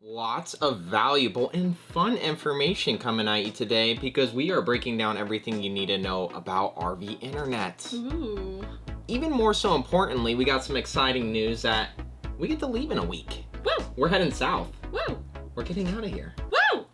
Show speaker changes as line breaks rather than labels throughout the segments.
Lots of valuable and fun information coming at you today because we are breaking down everything you need to know about RV internet.
Ooh.
Even more so importantly, we got some exciting news that we get to leave in a week.
Woo!
We're heading south.
Woo!
We're getting out of here.
Woo!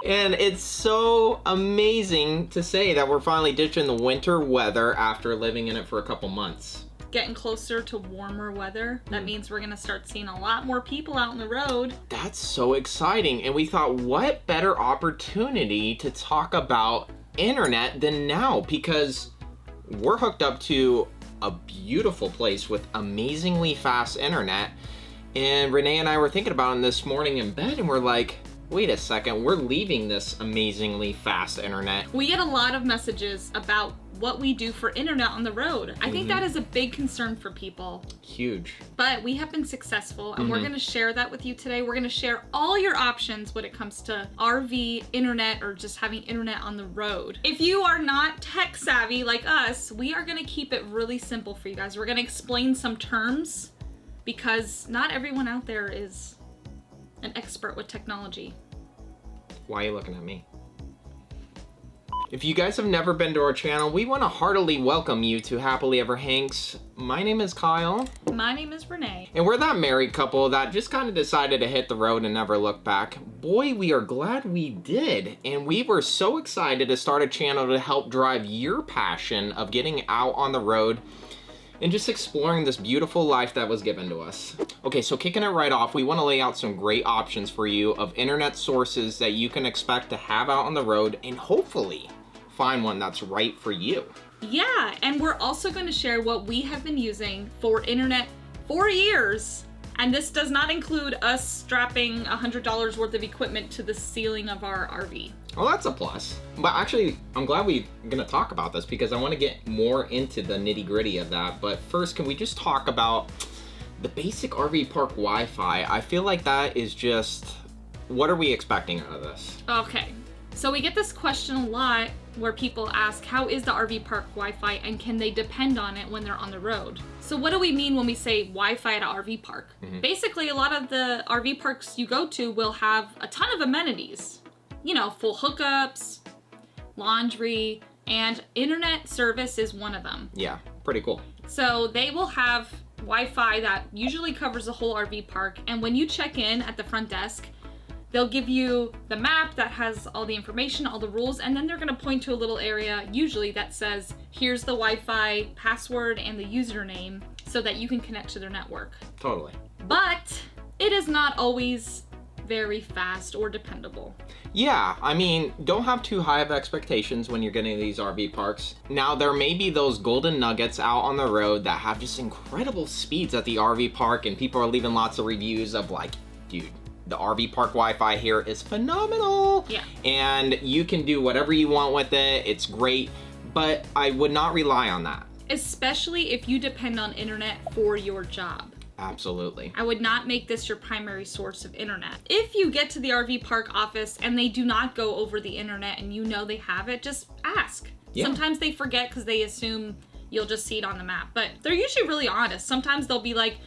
And it's so amazing to say that we're finally ditching the winter weather after living in it for a couple months.
Getting closer to warmer weather. That means we're going to start seeing a lot more people out on the road.
That's so exciting. And we thought, what better opportunity to talk about internet than now? Because we're hooked up to a beautiful place with amazingly fast internet. And Renee and I were thinking about it this morning in bed, and we're like, wait a second, we're leaving this amazingly fast internet.
We get a lot of messages about what we do for internet on the road. I think that is a big concern for people.
Huge.
But we have been successful, and we're going to share that with you today. We're going to share all your options when it comes to RV, internet, or just having internet on the road. If you are not tech savvy like us, we are going to keep it really simple for you guys. We're going to explain some terms because not everyone out there is an expert with technology.
Why are you looking at me? If you guys have never been to our channel, we want to heartily welcome you to Happily Ever Hanks. My name is Kyle.
My name is Renee.
And we're that married couple that just kind of decided to hit the road and never look back. Boy, we are glad we did. And we were so excited to start a channel to help drive your passion of getting out on the road and just exploring this beautiful life that was given to us. Okay, so kicking it right off, we want to lay out some great options for you of internet sources that you can expect to have out on the road and hopefully find one that's right for you.
Yeah, and we're also going to share what we have been using for internet for years. And this does not include us strapping $100 worth of equipment to the ceiling of our RV.
Well, that's a plus. But actually, I'm glad we're going to talk about this because I want to get more into the nitty gritty of that. But first, can we just talk about the basic RV park Wi-Fi? I feel like that is just, what are we expecting out of this?
Okay, so we get this question a lot where people ask, how is the RV park Wi-Fi and can they depend on it when they're on the road? So what do we mean when we say Wi-Fi at an RV park? Basically, a lot of the RV parks you go to will have a ton of amenities. You know, full hookups, laundry, and internet service is one of them.
Yeah, pretty cool.
So they will have Wi-Fi that usually covers the whole RV park, and when you check in at the front desk, they'll give you the map that has all the information, all the rules, and then they're gonna point to a little area, usually that says, here's the Wi-Fi password and the username so that you can connect to their network.
Totally.
But it is not always very fast or dependable.
Yeah, I mean, don't have too high of expectations when you're getting to these RV parks. Now, there may be those golden nuggets out on the road that have just incredible speeds at the RV park, and people are leaving lots of reviews of like, dude, the RV park Wi-Fi here is phenomenal.
Yeah.
And you can do whatever you want with it. It's great, but I would not rely on that.
Especially if you depend on internet for your job.
Absolutely.
I would not make this your primary source of internet. If you get to the RV park office and they do not go over the internet and you know they have it, just ask.
Yeah.
Sometimes they forget because they assume you'll just see it on the map, but they're usually really honest. Sometimes they'll be like,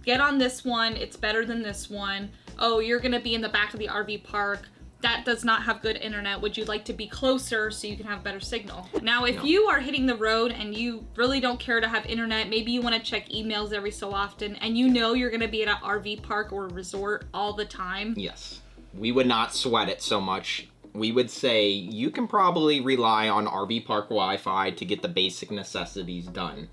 get on this one, it's better than this one. Oh, you're gonna be in the back of the RV park. That does not have good internet. Would you like to be closer so you can have better signal? Now, if you are hitting the road and you really don't care to have internet, maybe you want to check emails every so often, and you know you're going to be at an RV park or a resort all the time.
Yes. We would not sweat it so much. We would say you can probably rely on RV park Wi-Fi to get the basic necessities done.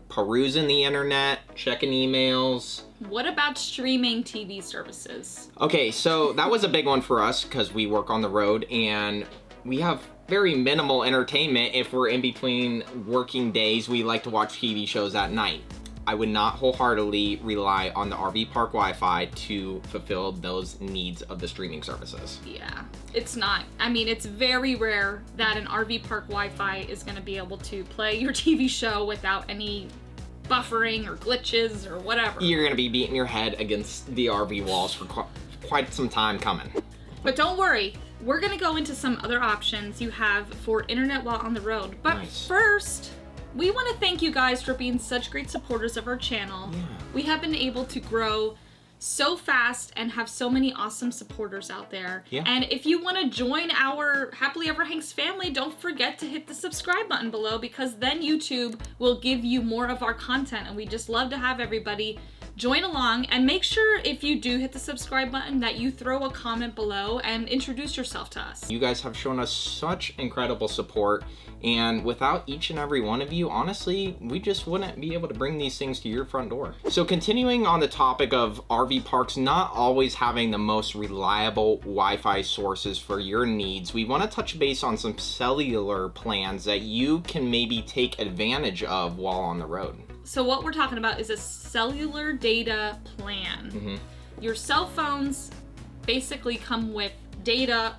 Perusing the internet, checking emails.
What about streaming TV services?
Okay, so that was a big one for us because we work on the road and we have very minimal entertainment. If we're in between working days, we like to watch TV shows at night. I would not wholeheartedly rely on the RV park Wi-Fi to fulfill those needs of the streaming services.
Yeah, it's not. I mean, it's very rare that an RV park Wi-Fi is going to be able to play your TV show without any buffering or glitches or whatever.
You're going to be beating your head against the RV walls for quite some time coming.
But don't worry, we're going to go into some other options you have for internet while on the road. But
Nice.
First, we want to thank you guys for being such great supporters of our channel.
Yeah.
We have been able to grow so fast and have so many awesome supporters out there.
Yeah.
And if you want to join our Happily Ever Hanks family, don't forget to hit the subscribe button below, because then YouTube will give you more of our content, and we just love to have everybody join along. And make sure, if you do hit the subscribe button, that you throw a comment below and introduce yourself to us.
You guys have shown us such incredible support, and without each and every one of you, honestly, we just wouldn't be able to bring these things to your front door. So continuing on the topic of RV parks not always having the most reliable Wi-Fi sources for your needs, we want to touch base on some cellular plans that you can maybe take advantage of while on the road.
So what we're talking about is a cellular data plan. Your cell phones basically come with data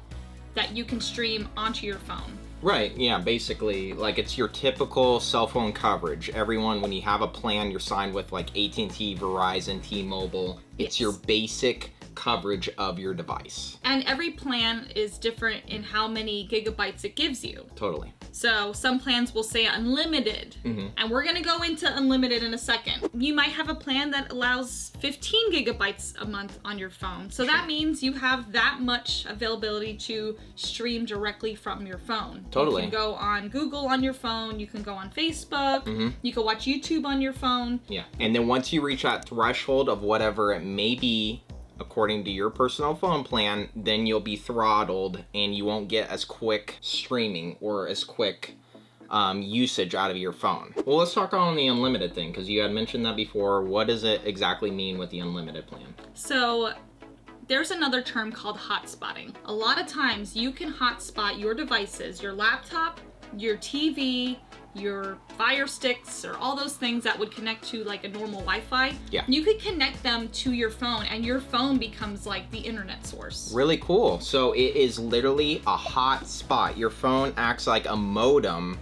that you can stream onto your phone.
Right, yeah, basically, like, it's your typical cell phone coverage. Everyone, when you have a plan, you're signed with like AT&T, Verizon, T-Mobile. It's
Yes.
your basic coverage of your device.
And every plan is different in how many gigabytes it gives you.
Totally.
So some plans will say unlimited, and we're gonna go into unlimited in a second. You might have a plan that allows 15 gigabytes a month on your phone. So that means you have that much availability to stream directly from your phone.
Totally.
You can go on Google on your phone, you can go on Facebook, you can watch YouTube on your phone.
Yeah. And then once you reach that threshold of whatever it may be, according to your personal phone plan, then you'll be throttled and you won't get as quick streaming or as quick usage out of your phone. Well, let's talk on the unlimited thing, because you had mentioned that before. What does it exactly mean with the unlimited plan?
So there's another term called hotspotting. A lot of times you can hotspot your devices, your laptop, your TV, your Fire Sticks, or all those things that would connect to like a normal Wi-Fi.
Yeah.
You could connect them to your phone, and your phone becomes like the internet source.
Really cool. So it is literally a hotspot. Your phone acts like a modem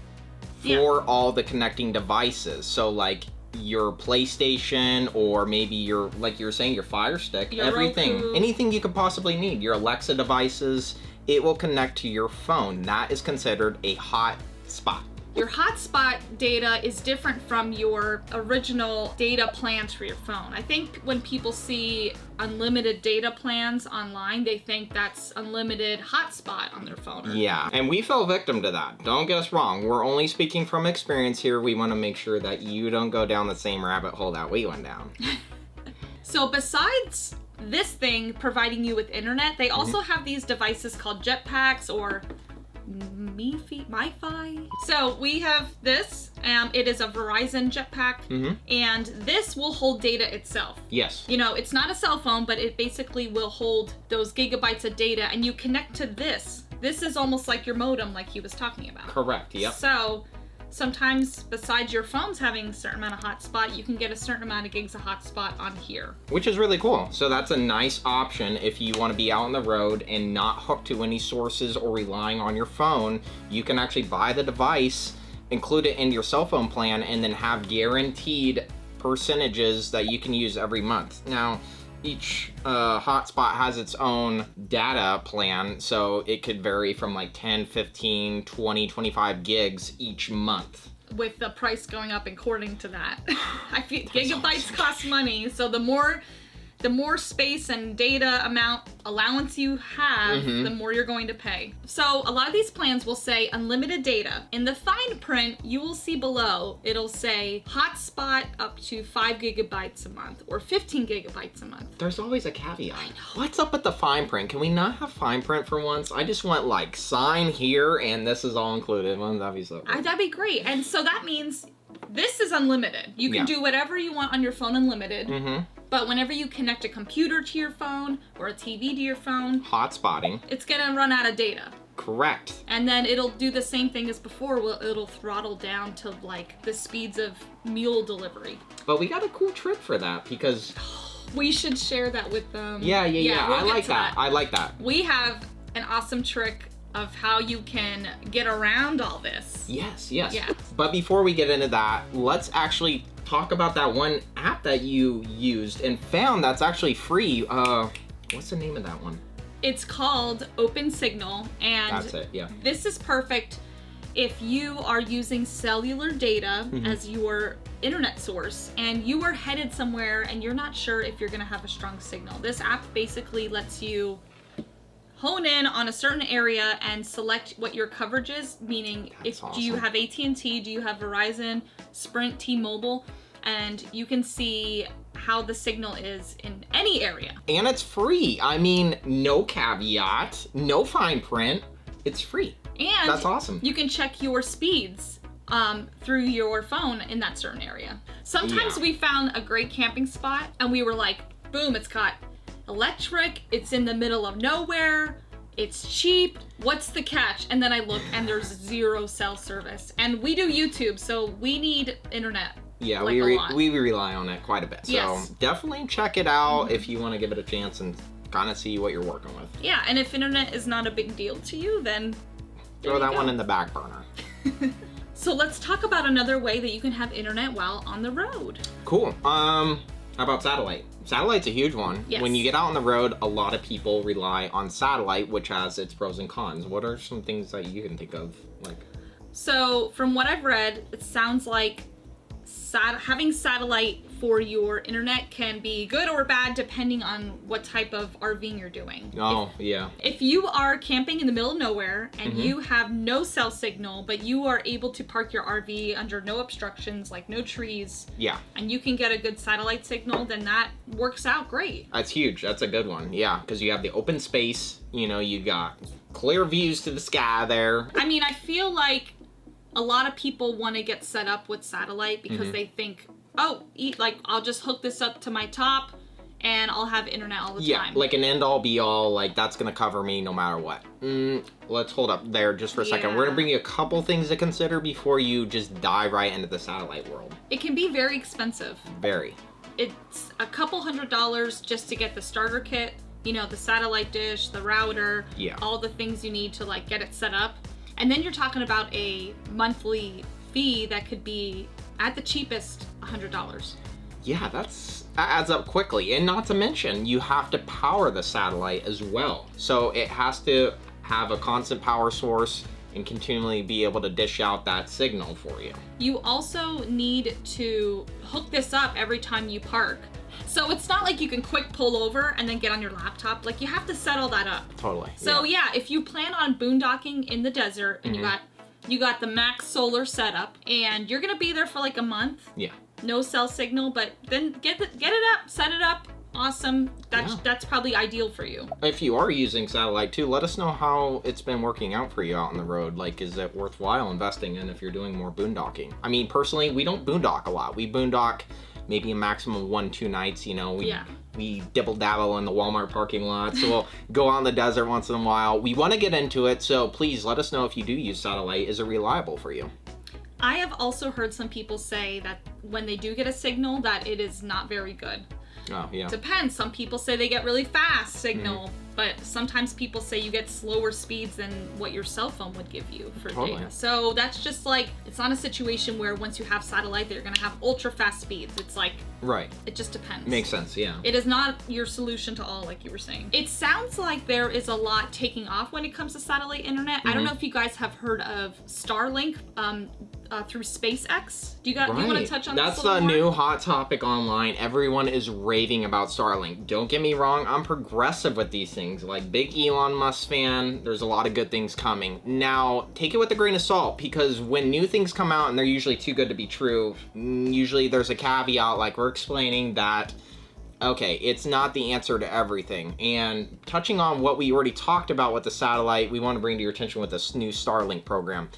for all the connecting devices. So like your PlayStation, or maybe your, like you were saying, your Fire Stick,
Your
everything,
Roku.
anything you could possibly need, your Alexa devices, it will connect to your phone. That is considered a hotspot.
Your hotspot data is different from your original data plans for your phone. I think when people see unlimited data plans online, they think that's unlimited hotspot on their phone.
Yeah, and we fell victim to that. Don't get us wrong. We're only speaking from experience here. We want to make sure that you don't go down the same rabbit hole that we went down.
So besides this thing providing you with internet, they also have these devices called jetpacks or MiFi. So we have this. It is a Verizon jetpack, and this will hold data itself.
Yes.
You know, it's not a cell phone, but it basically will hold those gigabytes of data, and you connect to this. This is almost like your modem, like he was talking about.
Correct, yep.
So sometimes, besides your phones having a certain amount of hotspot, you can get a certain amount of gigs of hotspot on here.
Which is really cool. So that's a nice option if you want to be out on the road and not hooked to any sources or relying on your phone. You can actually buy the device, include it in your cell phone plan, and then have guaranteed percentages that you can use every month. Now, each hotspot has its own data plan, so it could vary from like 10, 15, 20, 25 gigs each month.
With the price going up according to that. I feel gigabytes cost money, so the more space and data amount allowance you have, the more you're going to pay. So a lot of these plans will say unlimited data. In the fine print, you will see below, it'll say hotspot up to 5 gigabytes a month or 15 gigabytes a month.
There's always a caveat. What's up with the fine print? Can we not have fine print for once? I just want like sign here and this is all included. Wouldn't that be so cool?
That'd be great. And so that means this is unlimited. You can do whatever you want on your phone unlimited. But whenever you connect a computer to your phone or a TV to your phone,
hotspotting,
it's gonna run out of data.
Correct.
And then it'll do the same thing as before. It'll throttle down to like the speeds of mule delivery.
But we got a cool trick for that because
we should share that with them.
Yeah.
We'll
I like that. I like that.
We have an awesome trick of how you can get around all this.
Yes.
Yeah.
But before we get into that, let's actually talk about that one app that you used and found that's actually free. What's the name of that one?
It's called Open Signal, and
that's it. Yeah.
This is perfect if you are using cellular data as your internet source and you are headed somewhere and you're not sure if you're going to have a strong signal. This app basically lets you hone in on a certain area and select what your coverage is, meaning do you have AT&T, do you have Verizon, Sprint, T-Mobile, and you can see how the signal is in any area.
And it's free. I mean, no caveat, no fine print. It's free.
And
that's awesome.
You can check your speeds through your phone in that certain area. Sometimes we found a great camping spot and we were like, boom, it's got electric, it's in the middle of nowhere, it's cheap, what's the catch? And then I look and there's 0 cell service. And we do YouTube, so we need internet.
Yeah,
like
we rely on it quite a bit. So definitely check it out if you want to give it a chance and kind of see what you're working with.
Yeah, and if internet is not a big deal to you, then
throw that one in the back burner.
So let's talk about another way that you can have internet while on the road.
Cool. How about satellite? Satellite's a huge one.
Yes.
When you get out on the road, a lot of people rely on satellite, which has its pros and cons. What are some things that you can think of?
So from what I've read, it sounds like having satellite for your internet can be good or bad depending on what type of RVing you're doing. If you are camping in the middle of nowhere and you have no cell signal, but you are able to park your RV under no obstructions, like no trees, and you can get a good satellite signal, then that works out great.
That's huge. That's a good one. Yeah, because you have the open space, you got clear views to the sky there.
I mean, I feel like a lot of people want to get set up with satellite because they think, I'll just hook this up to my top and I'll have internet all the time.
Yeah, like an end-all be-all, like that's going to cover me no matter what. Let's hold up there just for a second. We're going to bring you a couple things to consider before you just dive right into the satellite world.
It can be very expensive.
Very.
It's a couple $100s just to get the starter kit, the satellite dish, the router, all the things you need to get it set up. And then you're talking about a monthly fee that could be, at the cheapest, $100.
Yeah, that adds up quickly. And not to mention, you have to power the satellite as well. So it has to have a constant power source and continually be able to dish out that signal for you. You
also need to hook this up every time you park. So it's not like you can quick pull over and then get on your laptop. You have to set all that up.
Totally.
So if you plan on boondocking in the desert and you got the max solar setup and you're gonna be there for a month.
Yeah.
No cell signal, but then get it up, set it up. Awesome. That's probably ideal for you.
If you are using satellite too, let us know how it's been working out for you out on the road. Is it worthwhile investing in if you're doing more boondocking? I mean, personally, we don't boondock a lot. We boondock maybe a maximum of 1-2 nights, we dibble dabble in the Walmart parking lot, so we'll go out in the desert once in a while. We want to get into it, so please let us know if you do use satellite. Is it reliable for you?
I have also heard some people say that when they do get a signal that it is not very good.
Oh, yeah.
Depends. Some people say they get really fast signal, but sometimes people say you get slower speeds than what your cell phone would give you for data. So that's just it's not a situation where once you have satellite that you're going to have ultra fast speeds. It's
right.
It just depends.
Makes sense, yeah.
It is not your solution to all, like you were saying. It sounds like there is a lot taking off when it comes to satellite internet. I don't know if you guys have heard of Starlink through SpaceX. Do you want to touch on
That's
this a little
the
more?
new hot topic online. Everyone is raving about Starlink. Don't get me wrong, I'm progressive with these things. Big Elon Musk fan, there's a lot of good things coming. Now, take it with a grain of salt, because when new things come out and they're usually too good to be true, usually there's a caveat like we're explaining that, okay, it's not the answer to everything. And touching on what we already talked about with the satellite, we want to bring to your attention with this new Starlink program.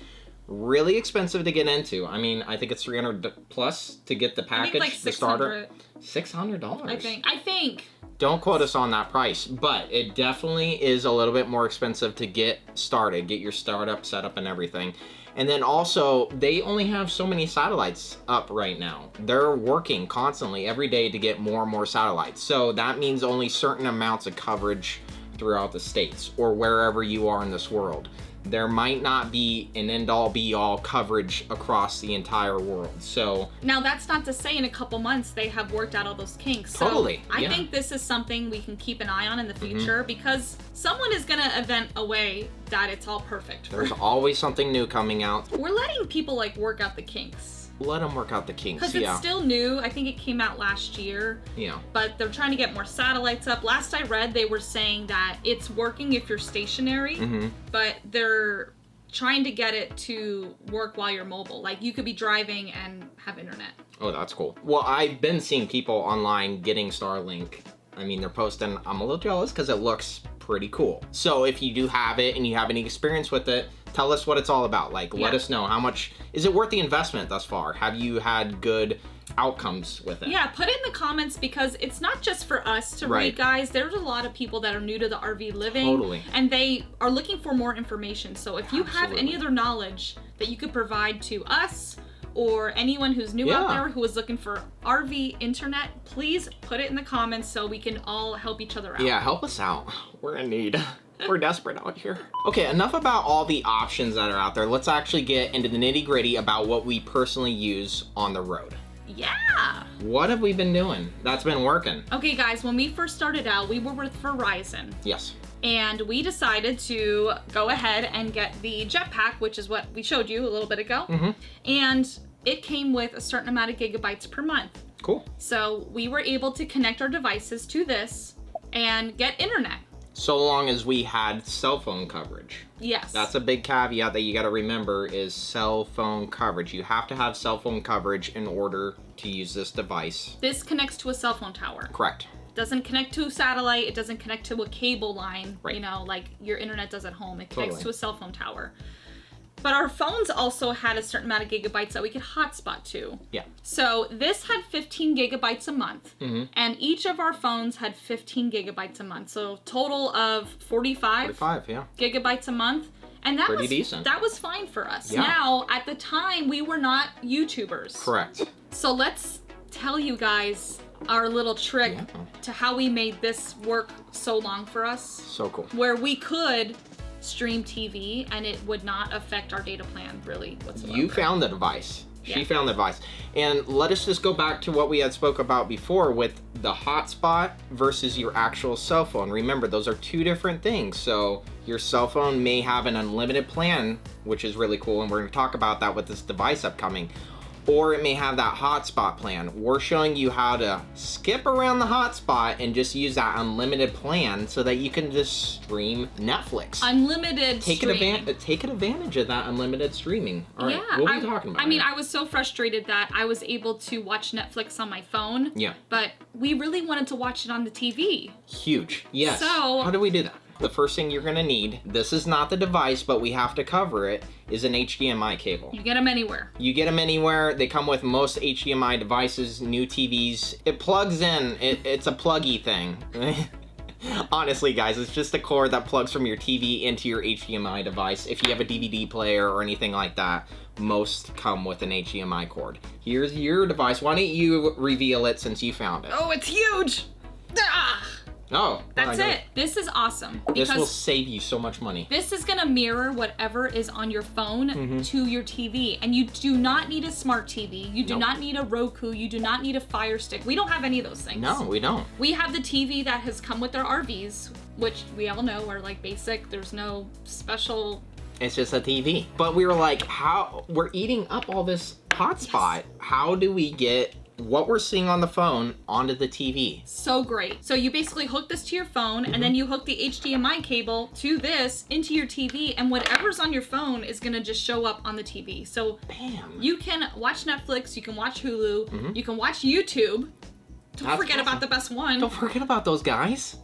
Really expensive to get into. I mean, I think it's $300 plus to get the package, the starter. $600.
I think.
Don't quote us on that price, but it definitely is a little bit more expensive to get started, get your startup set up and everything. And then also, they only have so many satellites up right now. They're working constantly every day to get more and more satellites. So that means only certain amounts of coverage throughout the states or wherever you are in this world. There might not be an end-all be-all coverage across the entire world. So
now that's not to say in a couple months they have worked out all those kinks.
Totally.
So I think this is something we can keep an eye on in the future because someone is going to invent a way that it's all perfect.
There's always something new coming out.
We're letting people work out the kinks.
let them work out the kinks.
Because it's still new. I think it came out last year.
Yeah.
But they're trying to get more satellites up. Last I read, they were saying that it's working if you're stationary, but they're trying to get it to work while you're mobile. Like, you could be driving and have internet.
Oh, that's cool. Well, I've been seeing people online getting Starlink. I mean, they're posting. I'm a little jealous because it looks pretty cool. So if you do have it and you have any experience with it, tell us what it's all about. Like, let us know how much, is it worth the investment thus far? Have you had good outcomes with it?
Yeah, put it in the comments, because it's not just for us to read, guys. There's a lot of people that are new to the RV living, and they are looking for more information. So if you have any other knowledge that you could provide to us or anyone who's new out there who is looking for RV internet, please put it in the comments so we can all help each other out.
Yeah, help us out. We're in need. We're desperate out here. Okay, enough about all the options that are out there. Let's actually get into the nitty-gritty about what we personally use on the road.
Yeah.
What have we been doing that's been working?
Okay, guys, when we first started out, we were with Verizon.
Yes.
And we decided to go ahead and get the Jetpack, which is what we showed you a little bit ago. And it came with a certain amount of gigabytes per month.
Cool.
So we were able to connect our devices to this and get internet.
So long as we had cell phone coverage.
Yes.
That's a big caveat that you got to remember is cell phone coverage. You have to have cell phone coverage in order to use this device.
This connects to a cell phone tower.
Correct.
Doesn't connect to a satellite. It doesn't connect to a cable line, you know, like your internet does at home. It connects to a cell phone tower. But our phones also had a certain amount of gigabytes that we could hotspot to.
Yeah.
So this had 15 gigabytes a month, and each of our phones had 15 gigabytes a month. So total of 45 gigabytes a month. And that was decent. That was fine for us. Yeah. Now, at the time, we were not YouTubers.
Correct.
So let's tell you guys our little trick to how we made this work so long for us.
So cool.
Where we could stream TV and it would not affect our data plan really whatsoever.
You found the device. She found the device. And let us just go back to what we had spoke about before with the hotspot versus your actual cell phone. Remember, those are two different things. So your cell phone may have an unlimited plan, which is really cool, and we're going to talk about that with this device upcoming. Or it may have that hotspot plan. We're showing you how to skip around the hotspot and just use that unlimited plan so that you can just stream Netflix.
Unlimited streaming.
Take advantage of that unlimited streaming. All right, what are we talking about?
I mean, I was so frustrated that I was able to watch Netflix on my phone.
Yeah.
But we really wanted to watch it on the TV.
Huge. Yes.
So
how do we do that? The first thing you're gonna need, this is not the device, but we have to cover it, is an HDMI cable.
You get them anywhere.
You get them anywhere. They come with most HDMI devices, new TVs. It plugs in. It's a pluggy thing. Honestly, guys, it's just a cord that plugs from your TV into your HDMI device. If you have a DVD player or anything like that, most come with an HDMI cord. Here's your device. Why don't you reveal it since you found it?
Oh, it's huge! Ah!
Oh,
that's it. This is awesome.
This will save you so much money.
This is gonna mirror whatever is on your phone to your TV. And you do not need a smart TV. You do not need a Roku. You do not need a Fire Stick. We don't have any of those things.
No, we don't.
We have the TV that has come with our RVs, which we all know are like basic. There's no special.
It's just a TV. But we were like, we're eating up all this hotspot. Yes. How do we get what we're seeing on the phone onto the TV?
So great. So you basically hook this to your phone and then you hook the HDMI cable to this into your TV, and whatever's on your phone is gonna just show up on the TV. So
bam.
You can watch Netflix, you can watch Hulu, you can watch YouTube. Don't forget about the best one.
Don't forget about those guys.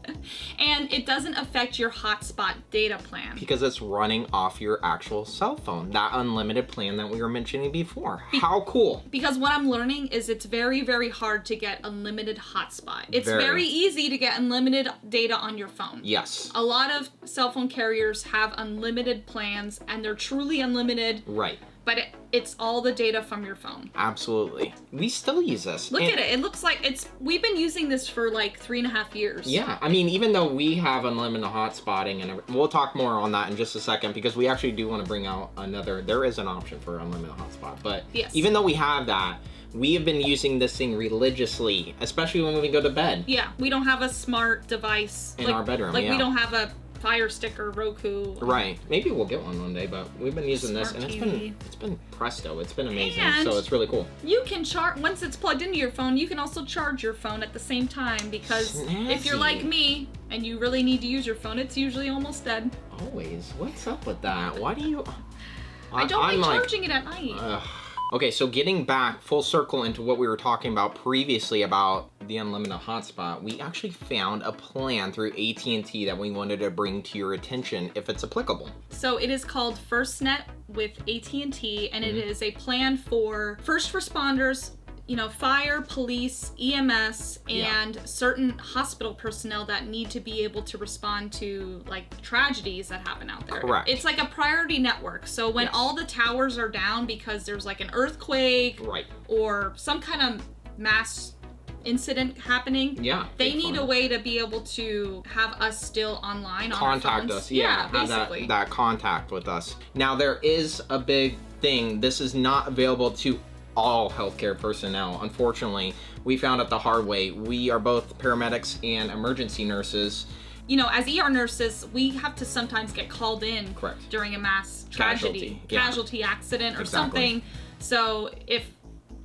And it doesn't affect your hotspot data plan.
Because it's running off your actual cell phone. That unlimited plan that we were mentioning before. How cool.
Because what I'm learning is it's very, very hard to get unlimited hotspot. It's very easy to get unlimited data on your phone.
Yes.
A lot of cell phone carriers have unlimited plans and they're truly unlimited.
Right.
But it's all the data from your phone.
Absolutely. We still use this.
Look at it. It looks like we've been using this for like 3.5 years.
Yeah. I mean, even though we have unlimited hotspotting, and we'll talk more on that in just a second, because we actually do want to bring out there is an option for unlimited hotspot. But even though we have that, we have been using this thing religiously, especially when we go to bed.
Yeah. We don't have a smart device
in our bedroom.
Like we don't have a Fire Stick or Roku.
Right. Maybe we'll get one day, but we've been using this, and
TV.
it's been presto. It's been amazing.
And
so it's really cool.
You can charge once it's plugged into your phone. You can also charge your phone at the same time because if you're like me and you really need to use your phone, it's usually almost dead.
Always. What's up with that? Why do you?
I don't like charging it at night.
Okay, so getting back full circle into what we were talking about previously about the unlimited hotspot, we actually found a plan through AT&T that we wanted to bring to your attention if it's applicable.
So it is called FirstNet with AT&T, and it is a plan for first responders, you know, fire, police, EMS, and certain hospital personnel that need to be able to respond to like tragedies that happen out there.
Correct.
It's like a priority network. So when all the towers are down because there's like an earthquake or some kind of mass incident happening, they need a way to be able to have us still online on our
contact
phones.
us, have
basically.
that contact with us. Now there is a big thing. This is not available to all healthcare personnel. Unfortunately, we found out the hard way. We are both paramedics and emergency nurses.
You know, as ER nurses, we have to sometimes get called in during a mass tragedy, casualty accident or something. So if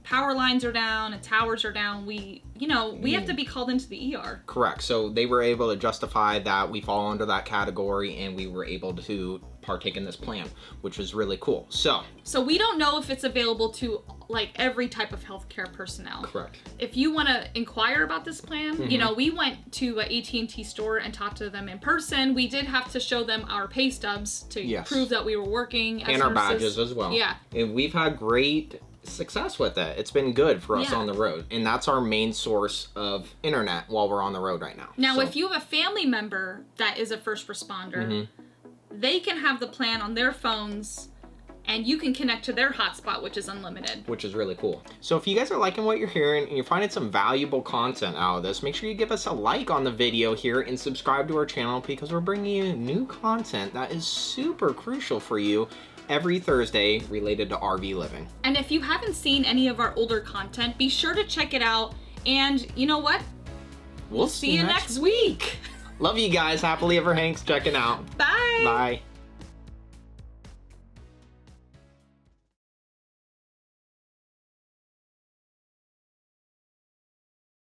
power lines are down and towers are down, we have to be called into the ER. Correct.
So they were able to justify that we fall under that category, and we were able to partake in this plan, which was really cool. So
we don't know if it's available to like every type of healthcare personnel.
Correct.
If you want to inquire about this plan, you know, we went to a AT&T store and talked to them in person. We did have to show them our pay stubs to prove that we were working as
and
nurses.
Our badges as well.
Yeah.
And we've had great success with it. It's been good for us on the road, and that's our main source of internet while we're on the road right now.
Now, if you have a family member that is a first responder, they can have the plan on their phones, and you can connect to their hotspot, which is unlimited.
Which is really cool. So if you guys are liking what you're hearing and you're finding some valuable content out of this, make sure you give us a like on the video here and subscribe to our channel, because we're bringing you new content that is super crucial for you every Thursday related to RV living.
And if you haven't seen any of our older content, be sure to check it out. And you know what?
We'll see you next week. Love you guys. Happily Ever Hanks checking out.
Bye.
Bye.